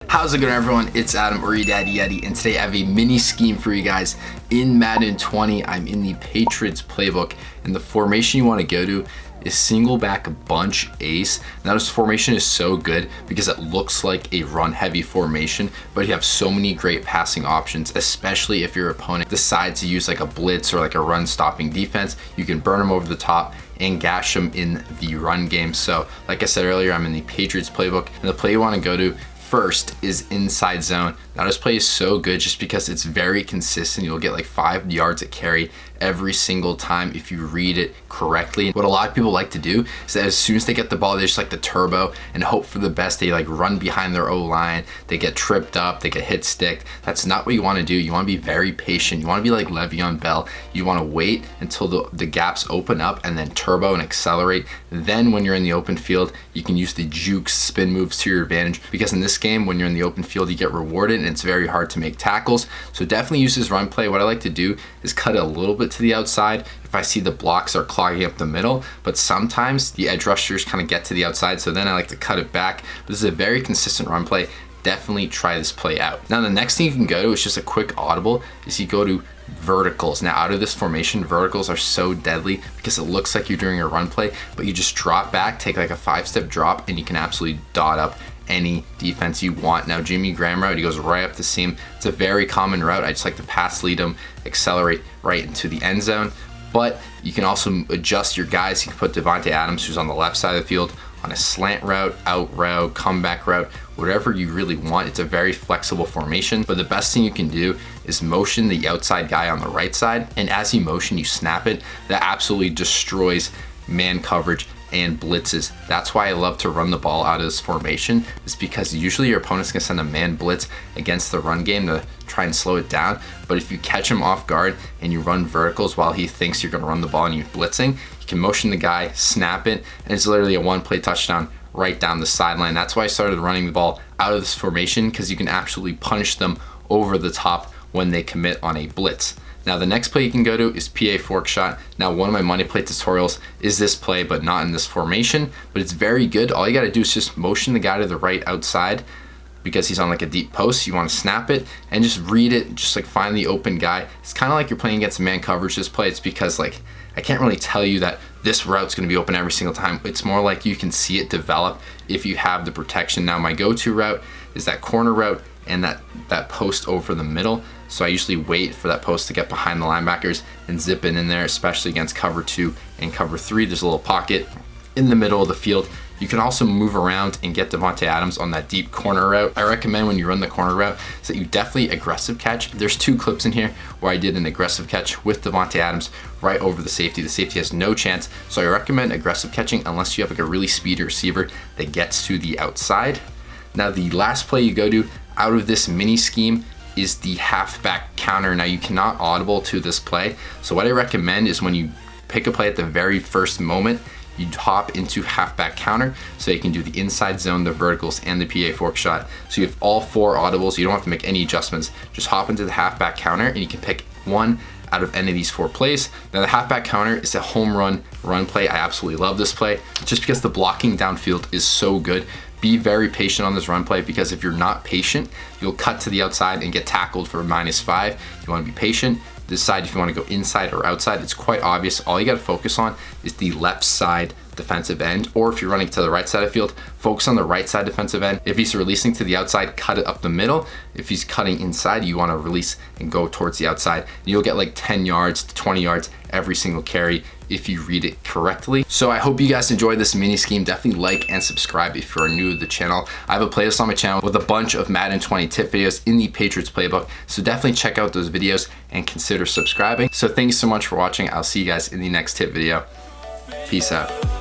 How's it going, everyone? It's Adam, or your daddy Yeti, and today I have a mini scheme for you guys. In Madden 20, I'm in the Patriots playbook, and the formation you want to go to is single back bunch ace. Now this formation is so good because it looks like a run heavy formation, but you have so many great passing options, especially if your opponent decides to use like a blitz or like a run stopping defense. You can burn them over the top and gash them in the run game. So like I said earlier, I'm in the Patriots playbook, and the play you want to go to first is inside zone. Now this play is so good just because it's very consistent. You'll get like 5 yards at carry every single time if you read it correctly. What a lot of people like to do is that as soon as they get the ball, they just like to turbo and hope for the best. They like run behind their O-line, they get tripped up, they get hit sticked. That's not what you want to do. You want to be very patient. You want to be like Le'Veon Bell. You want to wait until the gaps open up and then turbo and accelerate. Then when you're in the open field, you can use the juke spin moves to your advantage, because in this game, when you're in the open field, you get rewarded and it's very hard to make tackles. So definitely use this run play. What I like to do is cut it a little bit to the outside if I see the blocks are clogging up the middle, but sometimes the edge rushers kind of get to the outside, so then I like to cut it back. But this is a very consistent run play. Definitely try this play out. Now the next thing you can go to is just a quick audible, is you go to verticals. Now out of this formation, verticals are so deadly because it looks like you're doing a run play, but you just drop back, take like a 5-step drop, and you can absolutely dot up any defense you want. Now Jimmy Graham route, he goes right up the seam. It's a very common route. I just like to pass lead him, accelerate right into the end zone. But you can also adjust your guys. You can put Davante Adams, who's on the left side of the field, on a slant route, out route, comeback route, whatever you really want. It's a very flexible formation, but the best thing you can do is motion the outside guy on the right side, and as you motion, you snap it. That absolutely destroys man coverage and blitzes. That's why I love to run the ball out of this formation, is because usually your opponent's gonna send a man blitz against the run game to try and slow it down. But if you catch him off guard and you run verticals while he thinks you're gonna run the ball and you're blitzing, you can motion the guy, snap it, and it's literally a one-play touchdown right down the sideline. That's why I started running the ball out of this formation, because you can absolutely punish them over the top when they commit on a blitz. Now the next play you can go to is PA fork shot. Now one of my money play tutorials is this play, but not in this formation, but it's very good. All you gotta do is just motion the guy to the right outside, because he's on like a deep post. You wanna snap it and just read it, just like find the open guy. It's kind of like you're playing against man coverage this play. It's because like, I can't really tell you that this route's gonna be open every single time. It's more like you can see it develop if you have the protection. Now my go-to route is that corner route and that post over the middle. So I usually wait for that post to get behind the linebackers and zip it in there, especially against cover 2 and cover 3. There's a little pocket in the middle of the field. You can also move around and get Davante Adams on that deep corner route. I recommend when you run the corner route is that you definitely aggressive catch. There's 2 clips in here where I did an aggressive catch with Davante Adams right over the safety. The safety has no chance, so I recommend aggressive catching unless you have like a really speedy receiver that gets to the outside. Now the last play you go to out of this mini scheme is the halfback counter. Now you cannot audible to this play, so what I recommend is when you pick a play at the very first moment, you hop into halfback counter, so you can do the inside zone, the verticals, and the PA fork shot. So you have all 4 audibles. You don't have to make any adjustments. Just hop into the halfback counter and you can pick one out of any of these 4 plays. Now the halfback counter is a home run play. I absolutely love this play just because the blocking downfield is so good. Be very patient on this run play, because if you're not patient, you'll cut to the outside and get tackled for -5. You want to be patient. Decide if you want to go inside or outside. It's quite obvious. All you got to focus on is the left side defensive end, or if you're running to the right side of the field, focus on the right side defensive end. If he's releasing to the outside, cut it up the middle. If he's cutting inside, you want to release and go towards the outside. You'll get like 10 yards to 20 yards every single carry if you read it correctly. So I hope you guys enjoyed this mini scheme. Definitely like and subscribe if you're new to the channel. I have a playlist on my channel with a bunch of Madden 20 tip videos in the Patriots playbook, so definitely check out those videos and consider subscribing. So thank you so much for watching. I'll see you guys in the next tip video. Peace out.